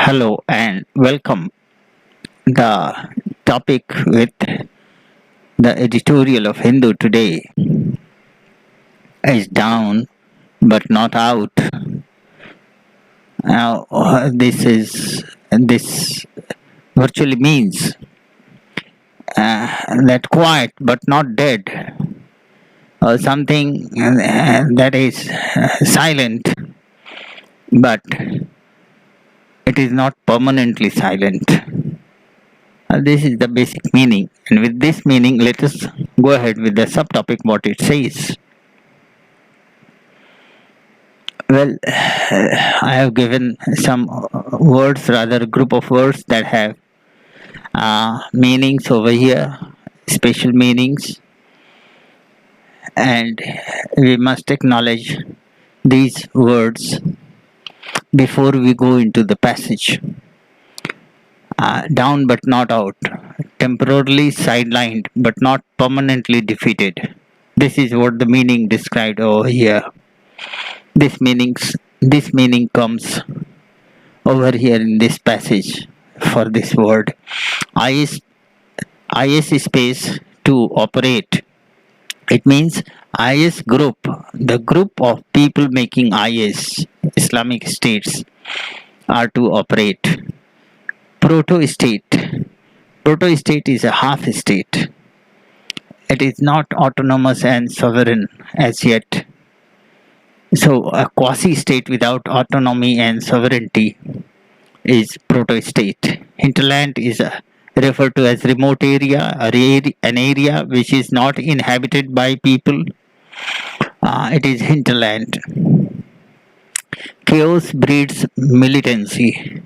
Hello and welcome. The topic with the editorial of Hindu today is down but not out. Now, this virtually means that quiet but not dead, or something that is silent but it is not permanently silent. This is the basic meaning, and with this meaning, let us go ahead with the subtopic what it says. Well, I have given some words, rather a group of words that have meanings over here, special meanings, and we must acknowledge these words before we go into the passage. Down but not out, temporarily sidelined but not permanently defeated. This is what the meaning described over here. This meaning comes over here in this passage for this word. IS space to operate. It means IS group, the group of people making IS, Islamic states, are to operate. Proto-state. Proto-state is a half-state. It is not autonomous and sovereign as yet. So a quasi-state without autonomy and sovereignty is proto-state. Hinterland is referred to as remote area, an area which is not inhabited by people. It is hinterland. Chaos breeds militancy.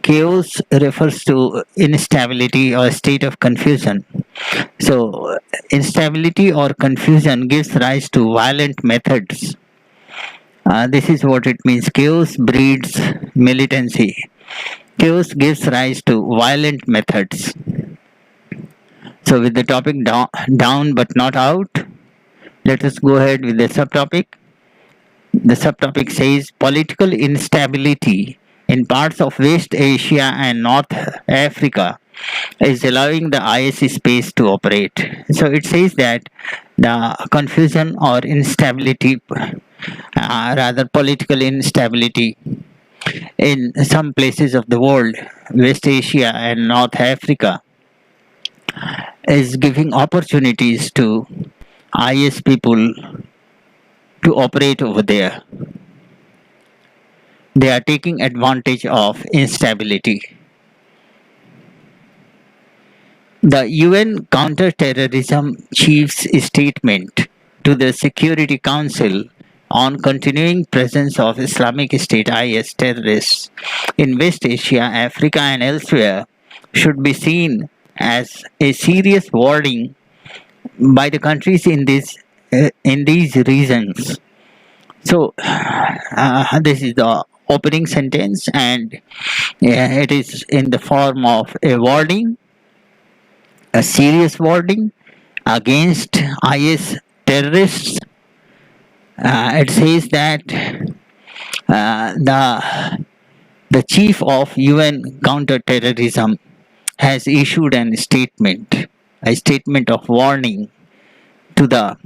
Chaos refers to instability or state of confusion. So, instability or confusion gives rise to violent methods. This is what it means. Chaos breeds militancy. Chaos gives rise to violent methods. So, with the topic down but not out, let us go ahead with the subtopic. The subtopic says political instability in parts of West Asia and North Africa is allowing the IS space to operate. So it says that the confusion or instability, rather political instability in some places of the world, West Asia and North Africa, is giving opportunities to IS people to operate over there. They are taking advantage of instability. The UN counter-terrorism chief's statement to the Security Council on continuing presence of Islamic State IS terrorists in West Asia, Africa and elsewhere should be seen as a serious warning by the countries in these regions. So this is the opening sentence, and it is in the form of a warning, a serious warning against IS terrorists. It says that the chief of UN counter-terrorism has issued a statement of warning to the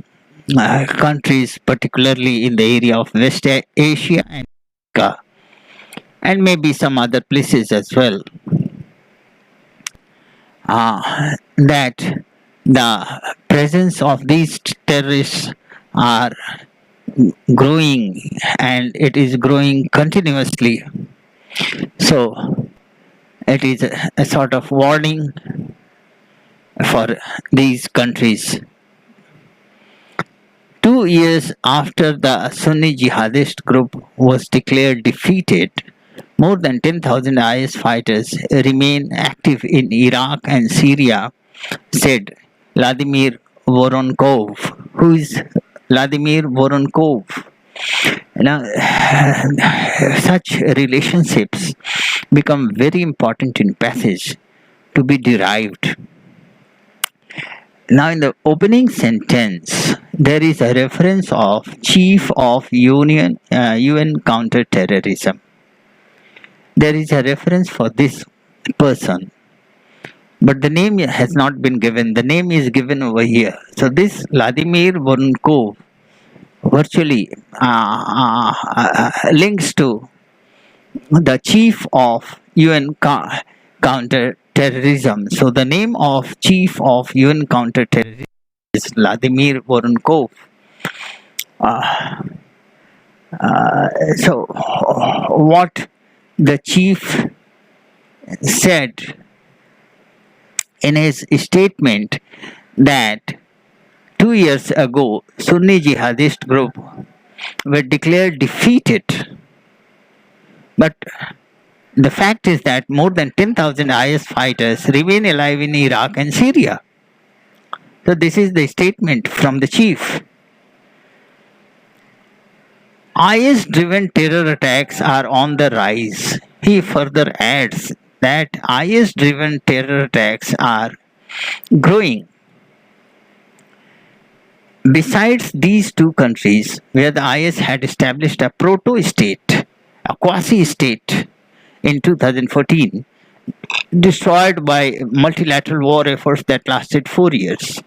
countries, particularly in the area of West Asia and Africa, and maybe some other places as well, that the presence of these terrorists are growing, and it is growing continuously. So it is a sort of warning for these countries. 2 years after the Sunni jihadist group was declared defeated, more than 10,000 IS fighters remain active in Iraq and Syria, said Vladimir Voronkov. Who is Vladimir Voronkov? Now, such relationships become very important in passage to be derived. Now, in the opening sentence, there is a reference of Chief of UN Counter-Terrorism. there is a reference for this person, but the name has not been given. The name is given over here. So this Vladimir Voronko virtually links to the chief of UN counter-terrorism. So the name of chief of UN counter-terrorism is Vladimir Voronkov. So what the chief said in his statement that 2 years ago Sunni jihadist group were declared defeated, but the fact is that more than 10,000 IS fighters remain alive in Iraq and Syria. So this is the statement from the chief. IS-driven terror attacks are on the rise. He further adds that IS-driven terror attacks are growing. Besides these two countries, where the IS had established a proto-state, a quasi-state in 2014, destroyed by multilateral war efforts that lasted 4 years.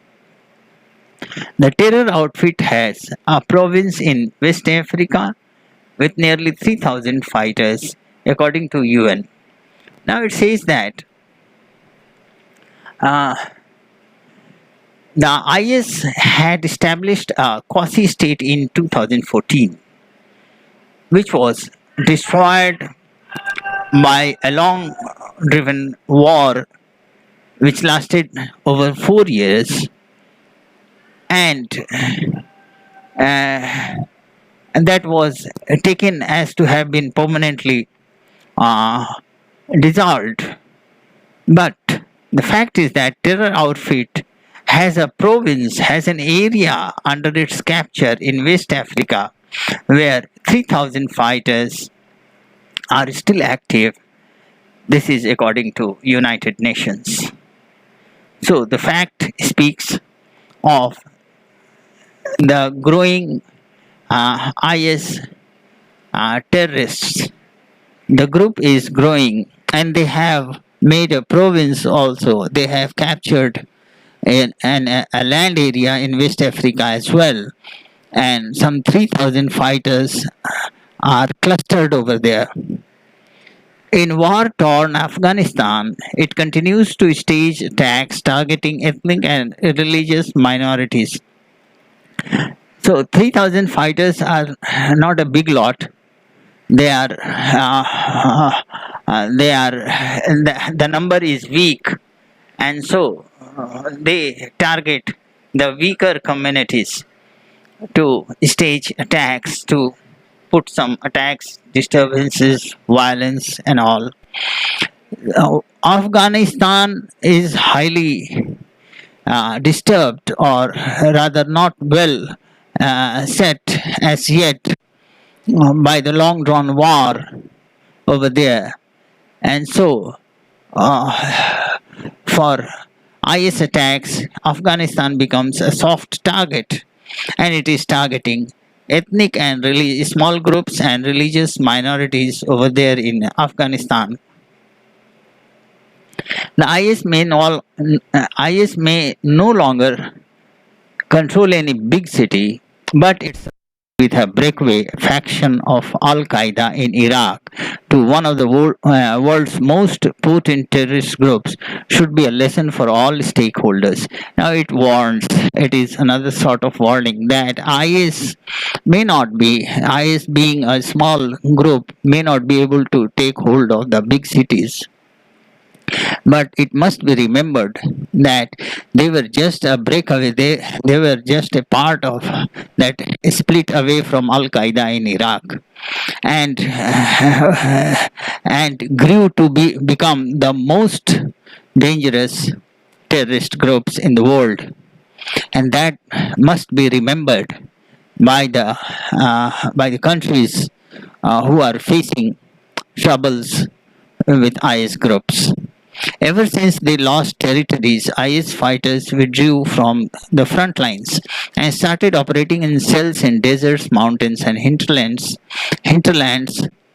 The terror outfit has a province in West Africa with nearly 3,000 fighters, according to UN. Now it says that the IS had established a quasi-state in 2014, which was destroyed by a long-driven war which lasted over 4 years, and that was taken as to have been permanently dissolved. But the fact is that terror outfit has a province, has an area under its capture in West Africa where 3,000 fighters are still active. This is according to United Nations. So the fact speaks of the growing IS terrorists. The group is growing, and they have made a province also. They have captured a land area in West Africa as well, and some 3,000 fighters are clustered over there. In war-torn Afghanistan, it continues to stage attacks targeting ethnic and religious minorities. So 3,000 fighters are not a big lot. The number is weak, and so they target the weaker communities to stage attacks, to put some attacks, disturbances, violence and all. Afghanistan is highly disturbed, or rather not well set as yet by the long drawn war over there, and so for IS attacks, Afghanistan becomes a soft target, and it is targeting ethnic and small groups and religious minorities over there in Afghanistan. The IS may no longer control any big city, but it's with a breakaway faction of Al Qaeda in Iraq to one of the world's most potent terrorist groups should be a lesson for all stakeholders. Now it warns, it is another sort of warning that IS being a small group, may not be able to take hold of the big cities. But it must be remembered that they were just a breakaway, they were just a part of that split away from Al Qaeda in Iraq, and grew to become the most dangerous terrorist groups in the world. And that must be remembered by the countries who are facing troubles with IS groups. Ever since they lost territories, IS fighters withdrew from the front lines and started operating in cells in deserts, mountains, and hinterlands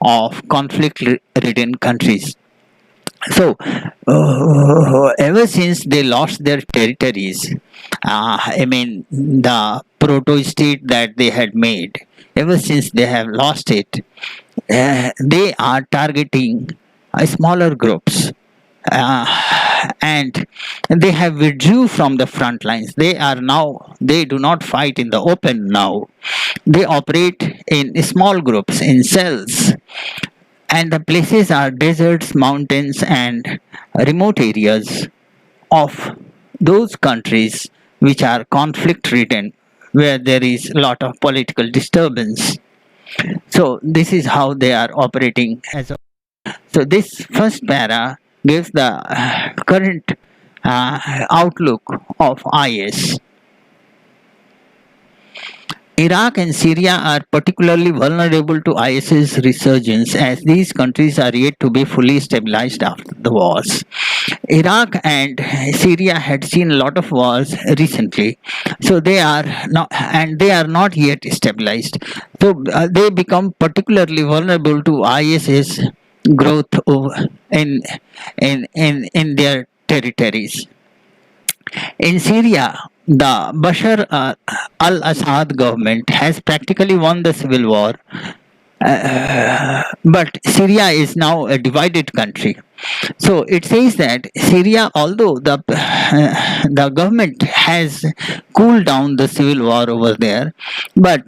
of conflict-ridden countries. So, ever since they lost their territories, the proto-state that they had made, ever since they have lost it, they are targeting smaller groups. And they have withdrew from the front lines. They do not fight in the open now. They operate in small groups, in cells, and the places are deserts, mountains, and remote areas of those countries which are conflict ridden, where there is a lot of political disturbance. So this is how they are operating as of. So this first para gives the current outlook of IS. Iraq and Syria are particularly vulnerable to IS's resurgence, as these countries are yet to be fully stabilized after the wars. Iraq and Syria had seen a lot of wars recently, so they are not yet stabilized. So they become particularly vulnerable to IS's growth in their territories. In Syria, the Bashar al-Assad government has practically won the civil war, but Syria is now a divided country. So it says that Syria, although the government has cooled down the civil war over there, but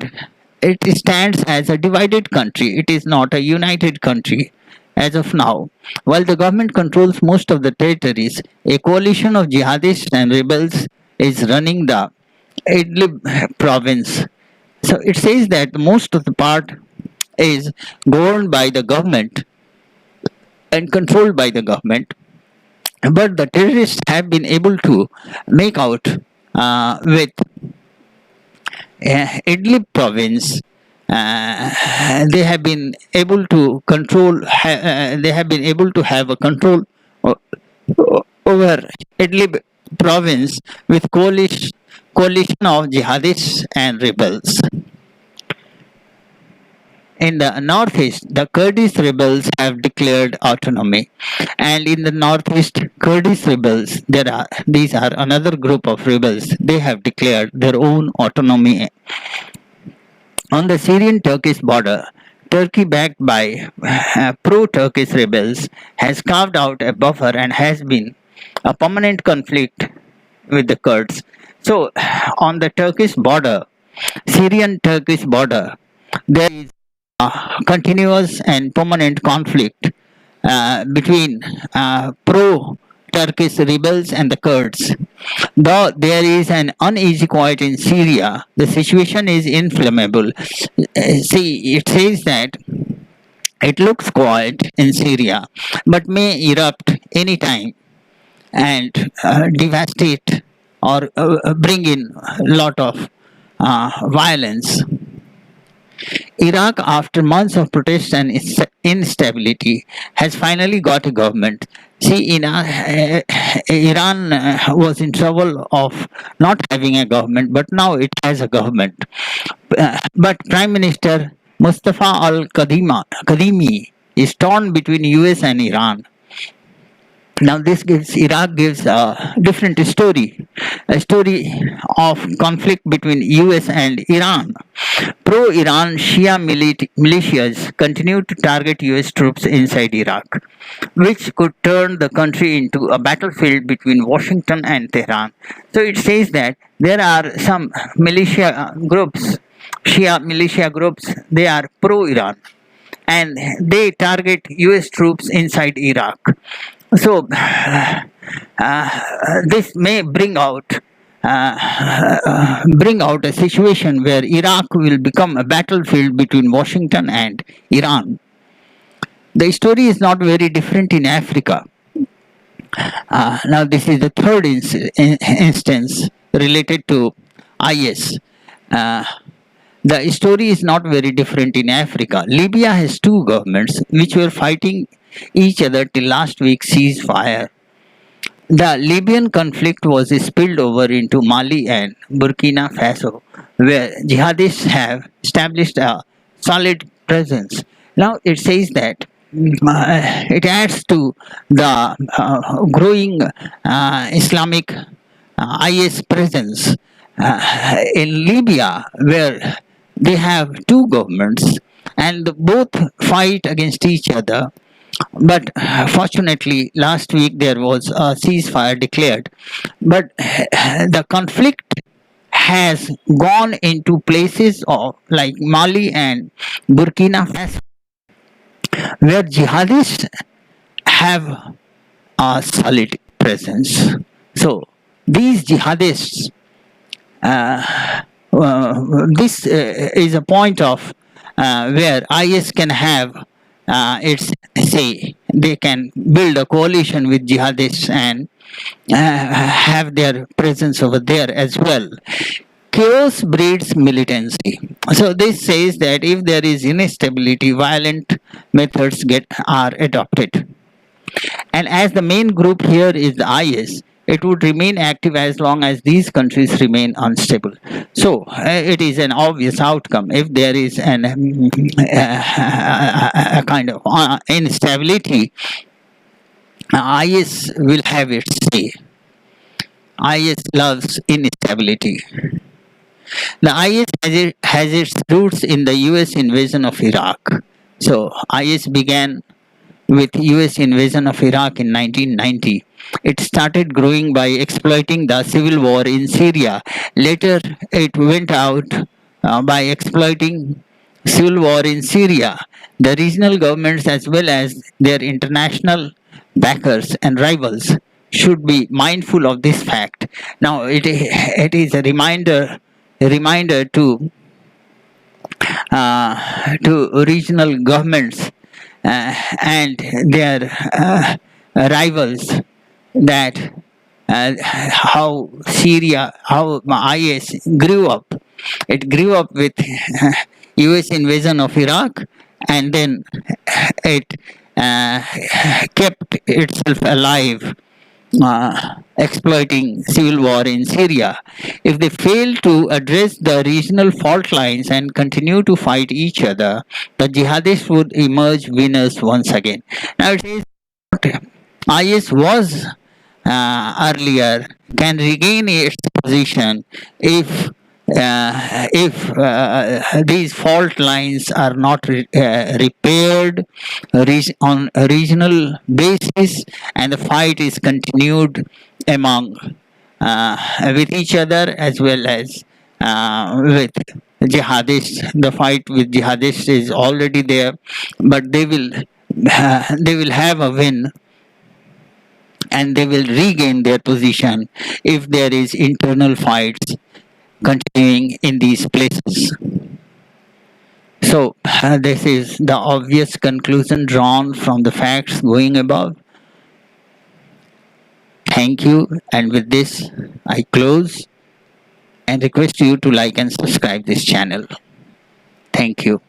it stands as a divided country. It is not a united country as of now. While the government controls most of the territories, a coalition of jihadists and rebels is running the Idlib province. So it says that most of the part is governed by the government and controlled by the government, but the terrorists have been able to make out with Idlib province. They have been able to control. They have been able to have a control over Idlib province with coalition of jihadists and rebels. In the northeast, the Kurdish rebels have declared autonomy, and in the northeast Kurdish rebels, these are another group of rebels. They have declared their own autonomy. On the Syrian-Turkish border, Turkey, backed by pro-Turkish rebels, has carved out a buffer and has been a permanent conflict with the Kurds. So, on the Turkish border, Syrian-Turkish border, there is continuous and permanent conflict between pro-Turkish rebels and the Kurds. Though there is an uneasy quiet in Syria, the situation is inflammable. See, it says that it looks quiet in Syria, but may erupt anytime and devastate or bring in a lot of violence. Iraq, after months of protests and instability, has finally got a government. See, Iran was in trouble of not having a government, but now it has a government. But Prime Minister Mustafa al-Kadhimi is torn between US and Iran. Now Iraq gives a different story, a story of conflict between US and Iran. Pro-Iran Shia militias continue to target US troops inside Iraq, which could turn the country into a battlefield between Washington and Tehran. So it says that there are some militia groups, Shia militia groups, they are pro-Iran, and they target US troops inside Iraq. So this may bring out a situation where Iraq will become a battlefield between Washington and Iran. The story is not very different in Africa. Now this is the third instance related to IS. The story is not very different in Africa. Libya has two governments which were fighting each other till last week's ceasefire. The Libyan conflict was spilled over into Mali and Burkina Faso, where jihadists have established a solid presence. Now it says that it adds to the growing Islamic IS presence in Libya, where they have two governments and both fight against each other. But fortunately, last week there was a ceasefire declared. But the conflict has gone into places of like Mali and Burkina Faso, where jihadists have a solid presence. So these jihadists, this is a point of where IS can have its say. They can build a coalition with jihadists and have their presence over there as well. Chaos breeds militancy. So this says that if there is instability, violent methods are adopted. And as the main group here is the IS, it would remain active as long as these countries remain unstable. So it is an obvious outcome. If there is a kind of instability, IS will have its say. IS loves instability. The IS has its roots in the US invasion of Iraq. So IS began with US invasion of Iraq in 1990. It started growing by exploiting the civil war in Syria. Later, it went out by exploiting civil war in Syria. The regional governments as well as their international backers and rivals should be mindful of this fact. Now, it is a reminder to regional governments and their rivals that how IS grew up. It grew up with US invasion of Iraq, and then it kept itself alive exploiting civil war in Syria. If they fail to address the regional fault lines and continue to fight each other, the jihadists would emerge winners once again. Now it says IS was earlier can regain its position if these fault lines are not repaired on a regional basis and the fight is continued among with each other as well as with jihadists. The fight with jihadists is already there, but they will have a win and they will regain their position if there is internal fights continuing in these places. So, this is the obvious conclusion drawn from the facts going above. Thank you, and with this, I close and request you to like and subscribe this channel. Thank you.